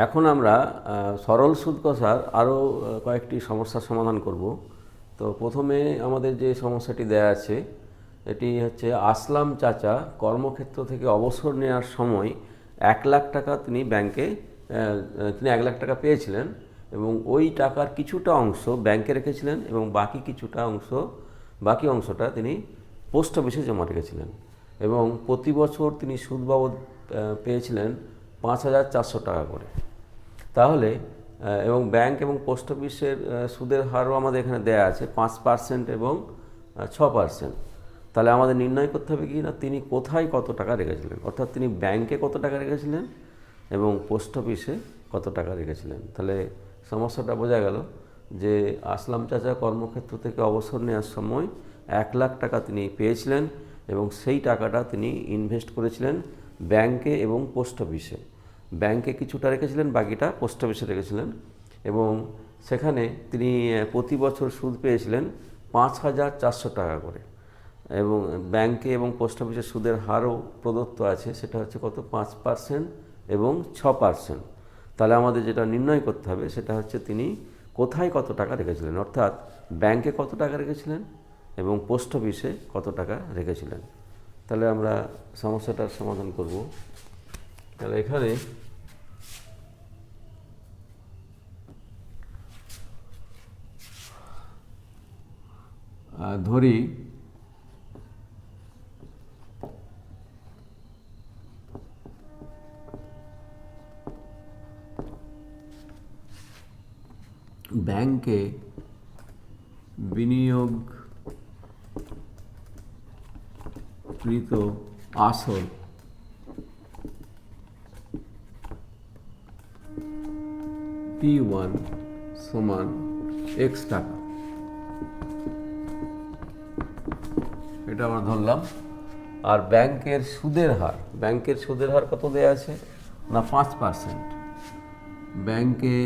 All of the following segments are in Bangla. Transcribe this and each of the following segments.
এখন আমরা সরল সুদ কষার আরও কয়েকটি সমস্যার সমাধান করব। তো প্রথমে আমাদের যে সমস্যাটি দেয়া আছে এটি হচ্ছে আসলাম চাচা কর্মক্ষেত্র থেকে অবসর নেওয়ার সময় 1,00,000 টাকা তিনি ব্যাংকে তিনি 1,00,000 টাকা পেয়েছিলেন এবং ওই টাকার কিছুটা অংশ ব্যাংকে রেখেছিলেন এবং বাকি অংশটা তিনি পোস্ট অফিসে জমা রেখেছিলেন এবং প্রতি বছর তিনি সুদ বাবদ পেয়েছিলেন 5,400 টাকা করে। তাহলে এবং ব্যাংক এবং পোস্ট অফিসের সুদের হারও আমাদের এখানে দেয়া আছে 5% এবং 6%। তাহলে আমাদের নির্ণয় করতে হবে কি না তিনি কোথায় কত টাকা রেখেছিলেন, অর্থাৎ তিনি ব্যাংকে কত টাকা রেখেছিলেন এবং পোস্ট অফিসে কত টাকা রেখেছিলেন। তাহলে সমস্যাটা বোঝা গেল যে আসলাম চাচা কর্মক্ষেত্র থেকে অবসর নেওয়ার সময় 1,00,000 টাকা তিনি পেয়েছিলেন এবং সেই টাকাটা তিনি ইনভেস্ট করেছিলেন ব্যাংকে এবং পোস্ট অফিসে। ব্যাংকে কিছুটা রেখেছিলেন, বাকিটা পোস্ট অফিসে রেখেছিলেন এবং সেখানে তিনি প্রতি বছর সুদ পেয়েছিলেন 5,400 টাকা করে এবং ব্যাংকে এবং পোস্ট অফিসের সুদের হারও প্রদত্ত আছে, সেটা হচ্ছে কত 5% এবং 6%। তাহলে আমাদের যেটা নির্ণয় করতে হবে সেটা হচ্ছে তিনি কোথায় কত টাকা রেখেছিলেন, অর্থাৎ ব্যাংকে কত টাকা রেখেছিলেন এবং পোস্ট অফিসে কত টাকা রেখেছিলেন। তাহলে আমরা সমস্যাটার সমাধান করব। তাহলে এখানে ধরি ব্যাংকে বিনিয়োগকৃত আসল P1 সমান X টাকা, এটা আমরা ধরলাম। আর ব্যাংকের সুদের হার কত দেয়া আছে না 5%। ব্যাংকে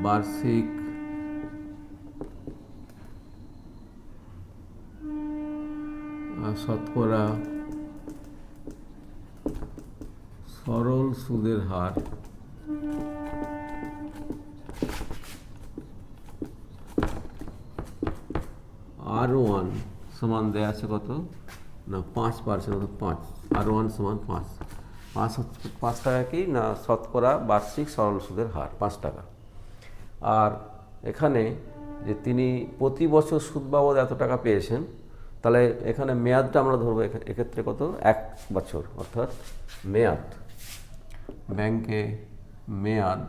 বার্ষিক শতকরা সরল সুদের হার R1 সমান দেয়া আছে কত না 5%, অর্থাৎ 5। R1 সমান 5 টাকা কি না শতকরা বার্ষিক সরল সুদের হার 5 টাকা। আর এখানে যে তিনি প্রতি বছর সুদ বাবদ এত টাকা পেয়েছেন, তাহলে এখানে মেয়াদটা আমরা ধরবো এক্ষেত্রে কত 1 বছর, অর্থাৎ মেয়াদ ব্যাংকে মেয়াদ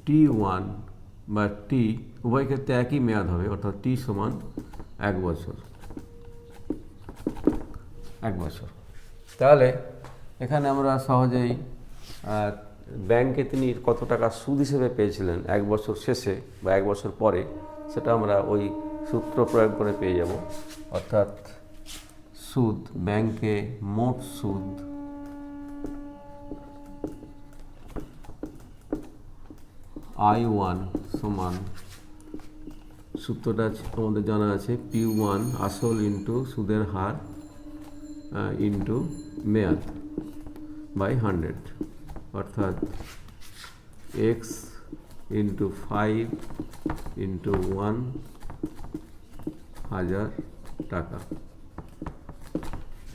T1 বা T উভয় ক্ষেত্রে একই মেয়াদ হবে, অর্থাৎ T সমান 1 বছর। তাহলে এখানে আমরা সহজেই ব্যাংকে তিনি কত টাকা সুদ হিসেবে পেয়েছিলেন 1 বছর শেষে বা 1 বছর পরে, সেটা আমরা ওই সূত্র প্রয়োগ করে পেয়ে যাব। অর্থাৎ সুদ ব্যাংকে মোট সুদ I1 সমান, সূত্রটা আমাদের জানা আছে P1 আসল ইন্টু সুদের হার ইন্টু মেয়াদ বাই 100, অর্থাৎ X ইন্টু 5 ইন্টু 1,000 টাকা।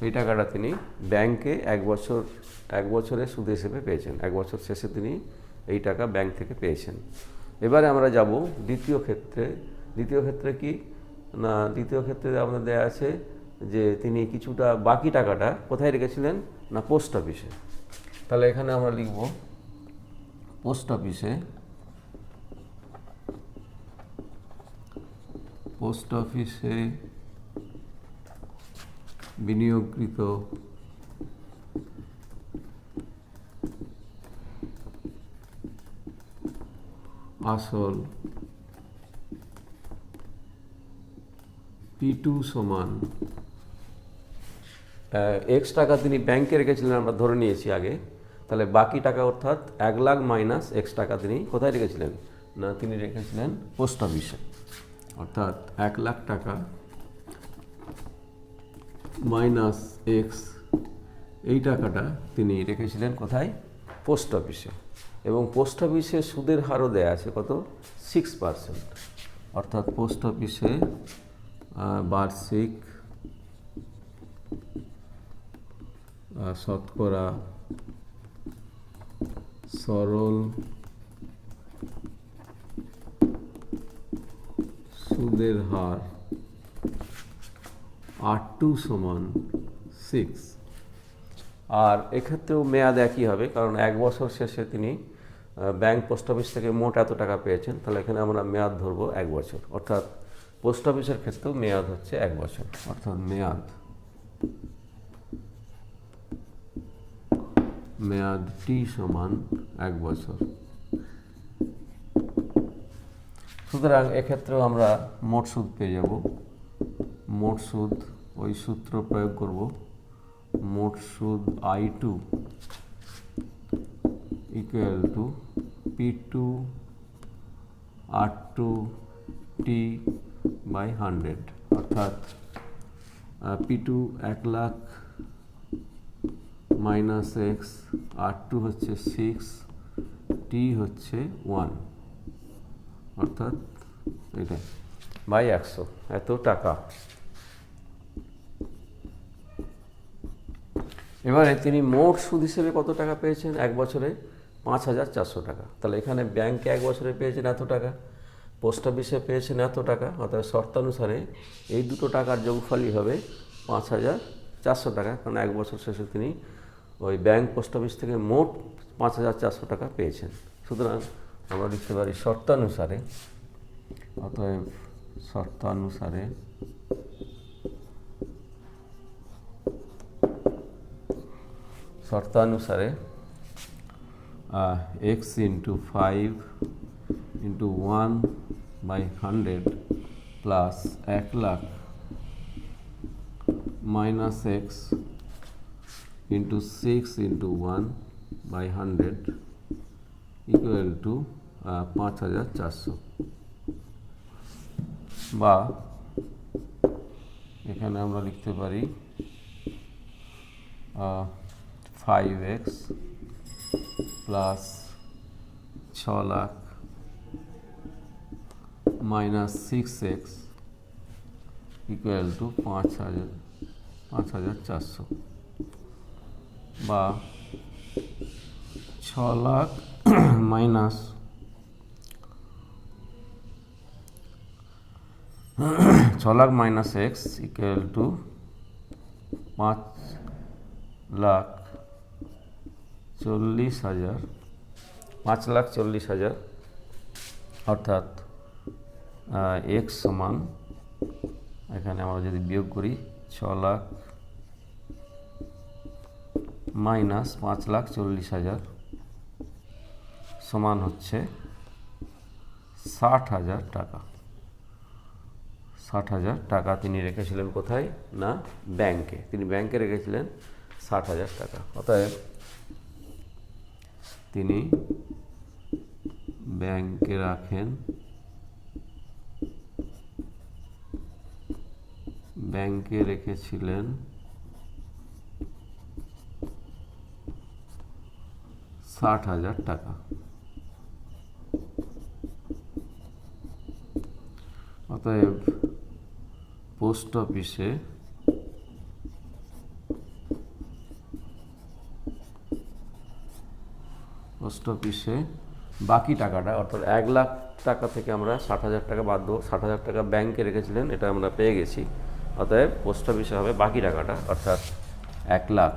এই টাকাটা তিনি ব্যাংকে 1 বছরের সুদ হিসেবে পেয়েছেন। 1 বছর শেষে তিনি এই টাকা ব্যাংক থেকে পেয়েছেন। এবারে আমরা যাব দ্বিতীয় ক্ষেত্রে কি না, দ্বিতীয় ক্ষেত্রে আমাদের দেয়া আছে যে তিনি কিছুটা বাকি টাকাটা কোথায় রেখেছিলেন না পোস্ট অফিসে। তাহলে এখানে আমরা লিখব পোস্ট অফিসে বিনিয়োগকৃত আসল P2 সমান X টাকা তিনি ব্যাংকে রেখেছিলেন, আমরা ধরে নিয়েছি আগে। তাহলে বাকি টাকা অর্থাৎ 1,00,000 মাইনাস X টাকা তিনি কোথায় রেখেছিলেন না তিনি রেখেছিলেন পোস্ট অফিসে, অর্থাৎ 1,00,000 টাকা মাইনাস এক্স, এই টাকাটা তিনি রেখেছিলেন কোথায়? পোস্ট অফিসে। এবং পোস্ট অফিসে সুদের হারও দেয়া আছে কত? 6%। অর্থাৎ পোস্ট অফিসে বার্ষিক শতকরা সরল সুদের হার R2 সমান 6। আর এক্ষেত্রেও মেয়াদ একই হবে, কারণ 1 বছর শেষে তিনি ব্যাংক পোস্ট অফিস থেকে মোট এত টাকা পেয়েছেন, তাহলে এখানে আমরা মেয়াদ ধরবো 1 বছর। অর্থাৎ পোস্ট অফিসের ক্ষেত্রেও মেয়াদ হচ্ছে 1 বছর। অর্থাৎ মেয়াদ টি সমান 1 বছর। সুতরাং এক্ষেত্রেও আমরা মোট সুদ পেয়ে যাব। মোট সুদ ওই সূত্র প্রয়োগ করব, মোট সুদ I2 equal to P2 R2 T by 100। অর্থাৎ P2 1 lakh minus x, R2 হচ্ছে 6, T হচ্ছে 1, অর্থাৎ এটা বাই 100, এত টাকা। এবারে তিনি মোট সুদ হিসেবে কত টাকা পেয়েছেন 1 বছরে? 5,400 টাকা। তাহলে এখানে ব্যাংকে 1 বছরে পেয়েছেন এত টাকা, পোস্ট অফিসে পেয়েছেন এত টাকা। অর্থাৎ শর্তানুসারে এই দুটো টাকার যোগফলই হবে 5,400 টাকা, কারণ 1 বছর শেষে তিনি ওই ব্যাংক পোস্ট অফিস থেকে মোট 5,400 টাকা পেয়েছেন। সুতরাং আমরা লিখতে পারি শর্তানুসারে, অতএব শর্তানুসারে x into 5 into 1 by 100 plus 1 lakh minus x into 6 into 1 by 100 equal to 5,400। বা এখানে আমরা লিখতে পারি 5x plus 6 lakh minus 6x equal to 5,400। বা 6 lakh minus 6 lakh minus x equal to 5,40,000, অর্থাৎ x সমান, এখানে আমরা যদি বিয়োগ করি 6 লাখ মাইনাস 5,40,000 সমান হচ্ছে 60,000 টাকা। 60,000 টাকা তিনি রেখেছিলেন কোথায়? না ব্যাংকে। তিনি ব্যাংকে রেখেছিলেন 60,000 টাকা। অতএব তিনি ব্যাংকে রাখেন, ব্যাংকে রেখেছিলেন 60,000 টাকা। অতএব পোস্ট অফিসে বাকি টাকাটা, অর্থাৎ 1 লাখ টাকা থেকে আমরা 60,000 টাকা বাদ দেবো। 60,000 টাকা ব্যাংকে রেখেছিলেন, এটা আমরা পেয়ে গেছি। অতএব পোস্ট অফিসে হবে বাকি টাকাটা, অর্থাৎ 1 লাখ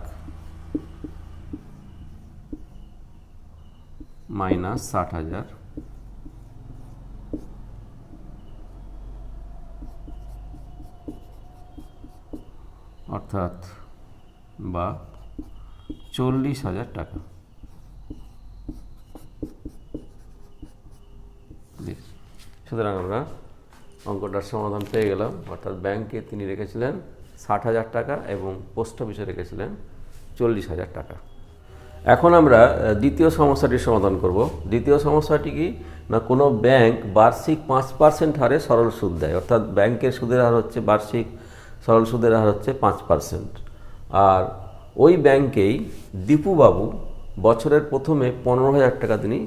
মাইনাস 60,000, অর্থাৎ বা 40,000 টাকা। সুতরাং আমরা অঙ্কটার সমাধান পেয়ে গেলাম। অর্থাৎ ব্যাংকে তিনি রেখেছিলেন 60,000 টাকা এবং পোস্ট অফিসে রেখেছিলেন 40,000 টাকা। এখন আমরা দ্বিতীয় সমস্যাটির সমাধান করব। দ্বিতীয় সমস্যাটি কি না, কোনো ব্যাংক বার্ষিক 5% হারে সরল সুদ দেয়। অর্থাৎ ব্যাংকের সুদের হার হচ্ছে বার্ষিক সরল সুদের হার হচ্ছে 5%। আর ওই ব্যাংকেই দীপুবাবু বছরের প্রথমে 15,000 টাকা তিনি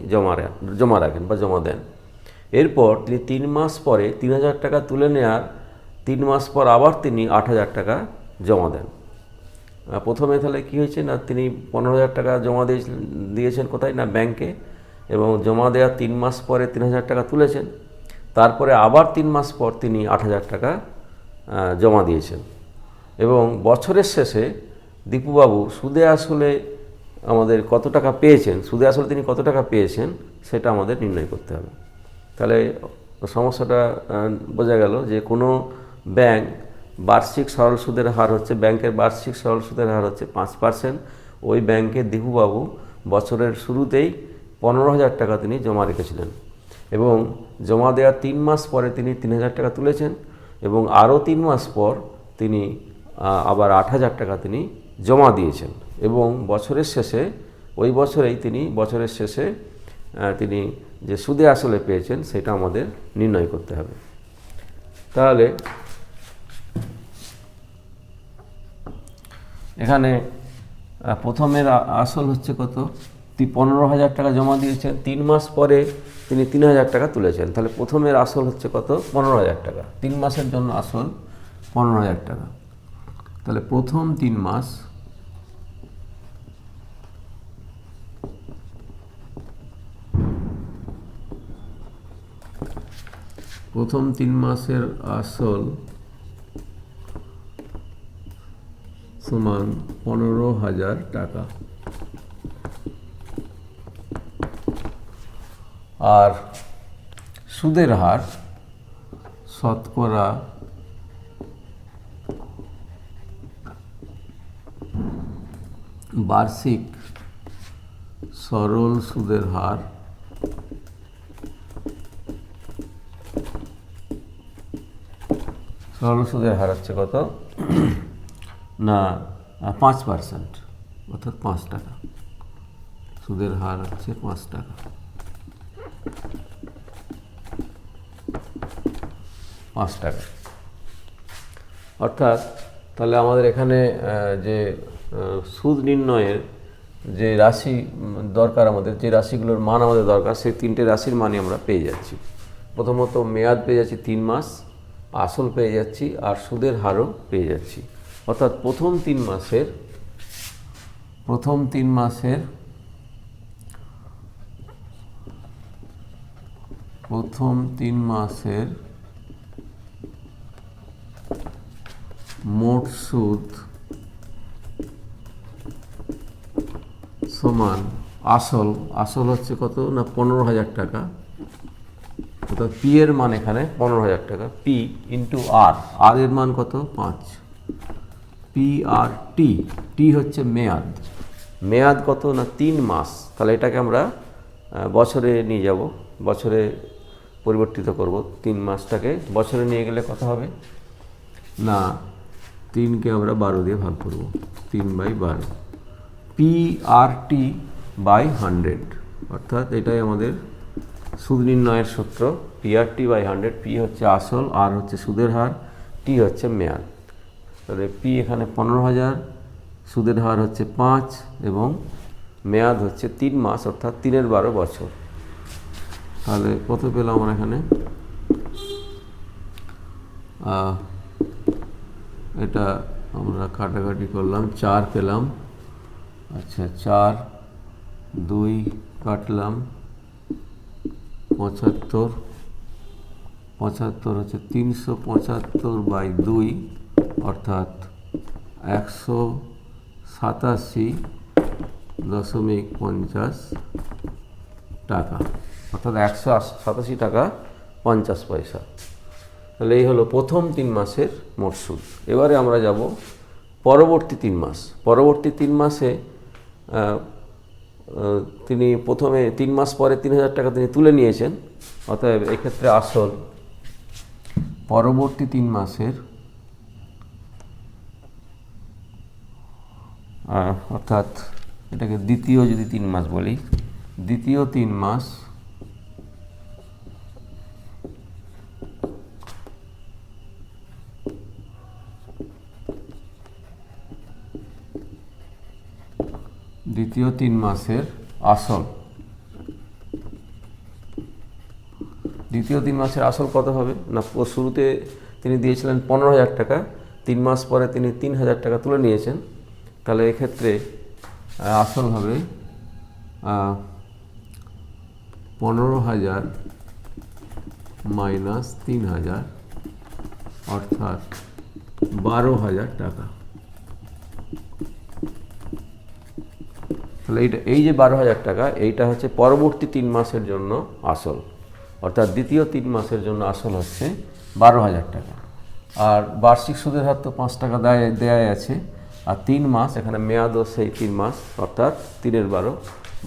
জমা রাখেন বা জমা দেন। এরপর তিনি 3 মাস পরে 3,000 টাকা তুলে নেওয়ার 3 মাস পর আবার তিনি 8,000 টাকা জমা দেন। প্রথমে তাহলে কী হয়েছে না, তিনি 15,000 টাকা জমা দিয়েছেন কোথায় না ব্যাংকে, এবং জমা দেওয়ার 3 মাস পরে 3,000 টাকা তুলেছেন। তারপরে আবার 3 মাস পর তিনি 8,000 টাকা জমা দিয়েছেন। এবং বছরের শেষে দীপুবাবু সুদে আসলে আমাদের কত টাকা পেয়েছেন, সুদে আসলে তিনি কত টাকা পেয়েছেন সেটা আমাদের নির্ণয় করতে হবে। তাহলে সমস্যাটা বোঝা গেল যে কোনো ব্যাংক বার্ষিক সরল সুদের হার হচ্ছে, ব্যাংকের বার্ষিক সরল সুদের হার হচ্ছে 5%। ওই ব্যাংকে দীপুবাবু বছরের শুরুতেই 15,000 টাকা তিনি জমা রেখেছিলেন, এবং জমা দেওয়ার 3 মাস পরে তিনি 3,000 টাকা তুলেছেন, এবং আরও 3 মাস পর তিনি আবার 8,000 টাকা তিনি জমা দিয়েছেন। এবং বছরের শেষে ওই বছরেই তিনি বছরের শেষে তিনি যে সুদে আসলে পেয়েছেন সেটা আমাদের নির্ণয় করতে হবে। তাহলে এখানে প্রথমের আসল হচ্ছে কত, 15,000 টাকা জমা দিয়েছেন, 3 মাস পরে তিনি 3,000 টাকা তুলেছেন। তাহলে প্রথমের আসল হচ্ছে কত, 15,000 টাকা। 3 মাসের জন্য আসল 15,000 টাকা। তাহলে প্রথম 3 মাস মাসের আসল সমান 15,000 টাকা। আর সুদের হার শতকরা বার্ষিক সরল সুদের হার হচ্ছে কত না 5%, অর্থাৎ 5 টাকা। সুদের হার হচ্ছে 5 টাকা। 5 টাকা অর্থাৎ তাহলে আমাদের এখানে যে সুদ নির্ণয়ের যে রাশি দরকার, আমাদের যে রাশিগুলোর মান আমাদের দরকার, সেই 3টে রাশির মানই আমরা পেয়ে যাচ্ছি। প্রথমত মেয়াদ পেয়ে যাচ্ছি 3 মাস, আসল পেয়ে যাচ্ছি, আর সুদের হারও পেয়ে যাচ্ছি। অর্থাৎ প্রথম 3 মাসের মোট সুদ সমান আসল হচ্ছে কত না 15,000 টাকা। অর্থাৎ পি এর মান এখানে 15,000 টাকা, পি ইন্টু আর এর মান কত 5, পি আর টি হচ্ছে মেয়াদ কত না 3 মাস। তাহলে এটাকে আমরা বছরে নিয়ে যাব, বছরে পরিবর্তিত করব। 3 মাসটাকে বছরে নিয়ে গেলে কত হবে না 3কে আমরা 12 দিয়ে ভাগ করব, 3/12, পি আর টি বাই 100। অর্থাৎ এটাই আমাদের সুদ নির্ণয়ের সূত্র, পি আর টি বাই 100। পি হচ্ছে আসল, আর হচ্ছে সুদের হার, টি হচ্ছে মেয়াদ। তাহলে পি এখানে 15,000, সুদের হার হচ্ছে 5 এবং মেয়াদ হচ্ছে 3 মাস, অর্থাৎ 3/12 বছর। তাহলে কত পেলাম আমরা এখানে, এটা আমরা কাটাকাটি করলাম, 4 পেলাম। আচ্ছা 4, 2 কাটলাম 75 হচ্ছে 375/2, অর্থাৎ 187.50 টাকা, অর্থাৎ 187 টাকা 50 পয়সা। তাহলে এই হলো প্রথম 3 মাসের মোট সুদ। এবারে আমরা যাব পরবর্তী 3 মাস। পরবর্তী 3 মাসে তিনি প্রথমে 3 মাস পরে 3,000 টাকা তিনি তুলে নিয়েছেন, অতএব এক্ষেত্রে আসল পরবর্তী 3 মাসের অর্থাৎ এটাকে দ্বিতীয় যদি 3 মাস বলি, দ্বিতীয় 3 মাস দ্বিতীয় 3 মাসের আসল। দ্বিতীয় 3 মাসের আসল কত হবে না, শুরুতে তিনি দিয়েছিলেন 15,000 টাকা, 3 মাস পরে তিনি 3,000 টাকা তুলে নিয়েছেন, তাহলে এক্ষেত্রে আসল হবে 15,000 মাইনাস 3,000 অর্থাৎ 12,000 টাকা। তাহলে এই যে 12,000 টাকা, এইটা হচ্ছে পরবর্তী 3 মাসের জন্য আসল, অর্থাৎ দ্বিতীয় 3 মাসের জন্য আসল হচ্ছে 12,000 টাকা। আর বার্ষিক সুদের হার তো 5 টাকা দেয়াই আছে, আর 3 মাস এখানে মেয়াদও সেই 3 মাস, অর্থাৎ 3/12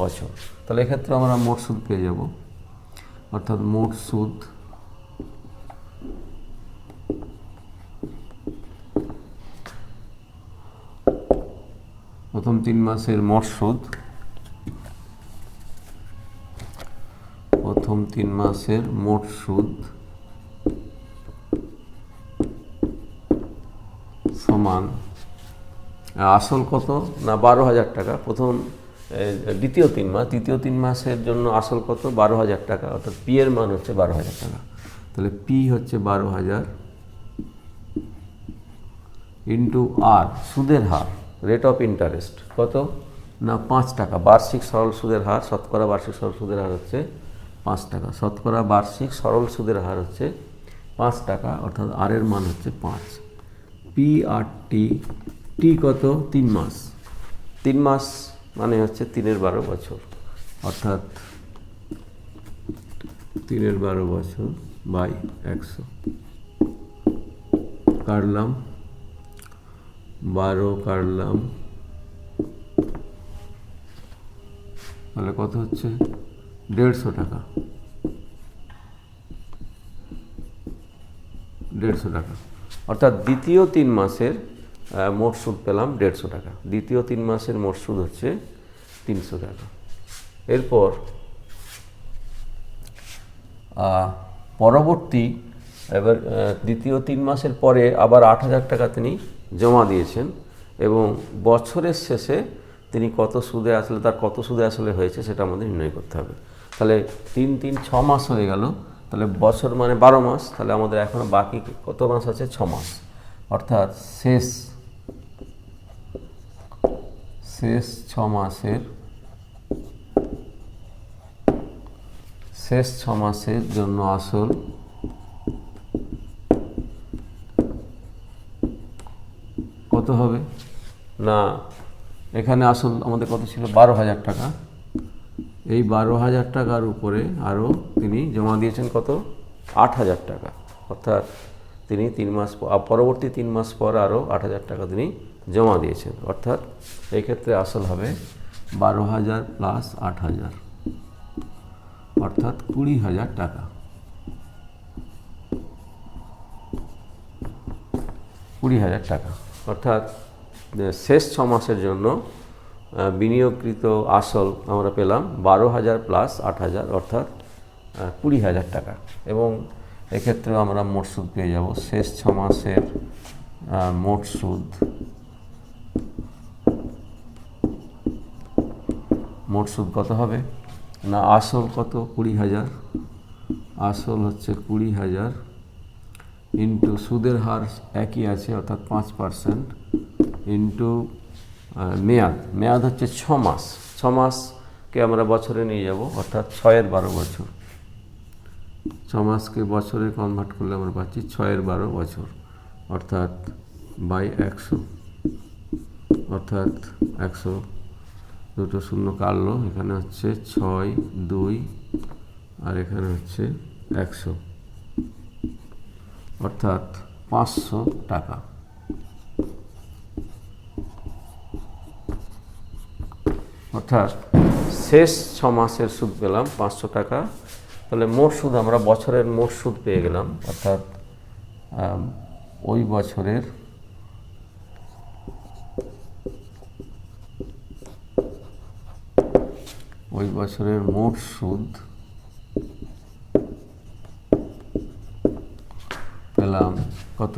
বছর। তাহলে এক্ষেত্রে আমরা মোট সুদ পেয়ে যাব, অর্থাৎ মোট সুদ প্রথম 3 মাসের মোট সুদ, প্রথম 3 মাসের মোট সুদ সমান আসল কত না 12,000 টাকা। দ্বিতীয় 3 মাস, দ্বিতীয় 3 মাসের জন্য আসল কত 12,000 টাকা, অর্থাৎ পি এর মান হচ্ছে 12,000 টাকা। তাহলে পি হচ্ছে 12,000 ইন্টু আর সুদের হার রেট অফ ইন্টারেস্ট কত না 5 টাকা। বার্ষিক সরল সুদের হার, শতকরা বার্ষিক সরল সুদের হার হচ্ছে 5 টাকা। শতকরা বার্ষিক সরল সুদের হার হচ্ছে 5 টাকা, অর্থাৎ আর এর মান হচ্ছে 5। পি আর টি, টি কত 3 মাস, 3 মাস মানে হচ্ছে 3/12 বছর, অর্থাৎ 3/12 বছর বাই 100 কাটলাম, 12 কাটলাম, তাহলে কত হচ্ছে 150 টাকা, 150 টাকা। অর্থাৎ দ্বিতীয় 3 মাসের মোট সুদ পেলাম 150 টাকা। দ্বিতীয় 3 মাসের মোট সুদ হচ্ছে 300 টাকা। এরপর পরবর্তী এবার দ্বিতীয় 3 মাসের পরে আবার 8,000 টাকা তিনি জমা দিয়েছেন, এবং বছরের শেষে তিনি কত সুদে আসলে, তার কত সুদে আসলে হয়েছে সেটা আমাদের নির্ণয় করতে হবে। তাহলে 3 6 মাস হয়ে গেল, তাহলে বছর মানে 12 মাস, তাহলে আমাদের এখনো বাকি কত মাস আছে 6 মাস, অর্থাৎ শেষ 6 মাসের শেষ 6 মাসের জন্য আসল কত হবে না, এখানে আসল আমাদের কত ছিল 12,000 টাকা, এই 12,000 টাকার উপরে আরও তিনি জমা দিয়েছেন কত 8,000 টাকা, অর্থাৎ তিনি 3 মাস পরবর্তী 3 মাস পর আরও 8,000 টাকা তিনি জমা দিয়েছেন, অর্থাৎ এই ক্ষেত্রে আসল হবে 12,000 প্লাস 8,000 অর্থাৎ 20,000 টাকা। 20,000 টাকা, অর্থাৎ শেষ 6 মাসের জন্য বিনিয়োগকৃত আসল আমরা পেলাম 12,000 প্লাস 8,000 অর্থাৎ 20,000 টাকা। এবং এক্ষেত্রেও আমরা মোট সুদ পেয়ে যাব, শেষ 6 মাসের মোট সুদ, মোট সুদ কত হবে না, আসল কত 20,000, আসল হচ্ছে 20,000 ইন্টু সুদের হার একই আছে অর্থাৎ 5% ইন্টু মেয়াদ হচ্ছে 6 মাস, 6 মাসকে আমরা বছরে নিয়ে যাব অর্থাৎ 6/12 বছর, 6 মাসকে বছরে কনভার্ট করলে আমরা পাচ্ছি 6/12 বছর, অর্থাৎ বাই 100, অর্থাৎ 100 দুটো শূন্য কাটলো, এখানে হচ্ছে 6 2 আর এখানে হচ্ছে 100 অর্থাৎ 500 টাকা। অর্থাৎ শেষ 6 মাসের সুদ পেলাম 500 টাকা। তাহলে মোট সুদ আমরা বছরের মোট সুদ পেয়ে গেলাম, অর্থাৎ ওই বছরের মোট সুদ পেলাম কত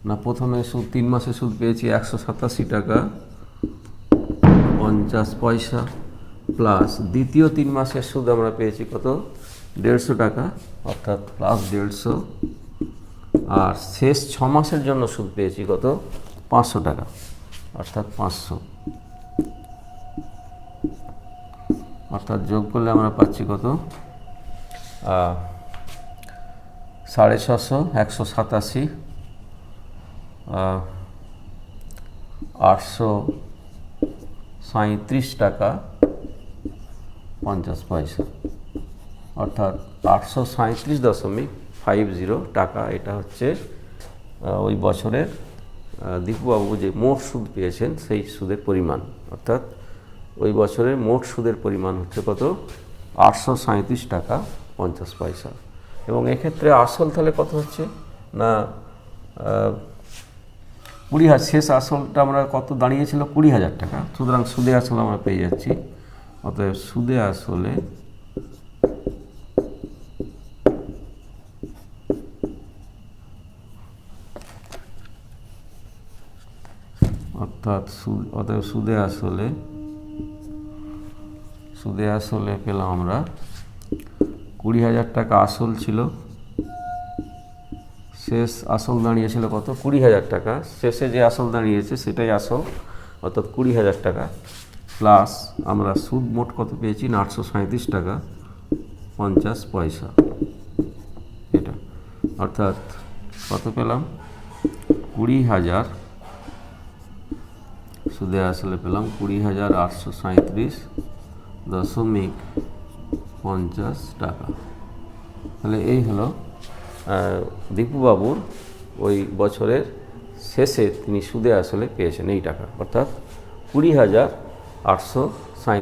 না, প্রথমে সুদ 3 মাসের সুদ পেয়েছি 187 টাকা 50 প্লাস দ্বিতীয় 3 মাসের সুদ আমরা পেয়েছি কত, 150 টাকা, অর্থাৎ প্লাস 150, আর শেষ 6 মাসের জন্য সুদ পেয়েছি কত, 500 টাকা, অর্থাৎ 500, অর্থাৎ যোগ করলে আমরা পাচ্ছি কত, 650, 187, 837 টাকা 50 পয়সা, অর্থাৎ 837.50 টাকা। এটা হচ্ছে ওই বছরের দীপুবাবু যে মোট সুদ পেয়েছেন সেই সুদের পরিমাণ, অর্থাৎ ওই বছরের মোট সুদের পরিমাণ হচ্ছে কত, 837 টাকা 50 পয়সা। এবং এক্ষেত্রে আসল তাহলে কত হচ্ছে না, 20,000, শেষ আসলটা আমরা কত দাঁড়িয়েছিল, 20,000 টাকা। সুতরাং সুদে আসল আমরা পেয়ে যাচ্ছি, অতএব সুদে আসলে অতএব সুদে আসলে পেলাম আমরা 20,000 টাকা আসল ছিল, শেষ আসল দাঁড়িয়েছিল কত, 20,000 টাকা, শেষে যে আসল দাঁড়িয়েছে সেটাই আসল, অর্থাৎ 20,000 টাকা, প্লাস আমরা সুদ মোট কত পেয়েছি না, 837 টাকা 50 পয়সা, এটা অর্থাৎ কত পেলাম, 20,000, সুদে আসলে পেলাম 20,837.50 টাকা। তাহলে এই হলো দীপুবাবুর ওই বছরের শেষে তিনি সুদে আসলে পেয়েছেন এই টাকা, অর্থাৎ 20,837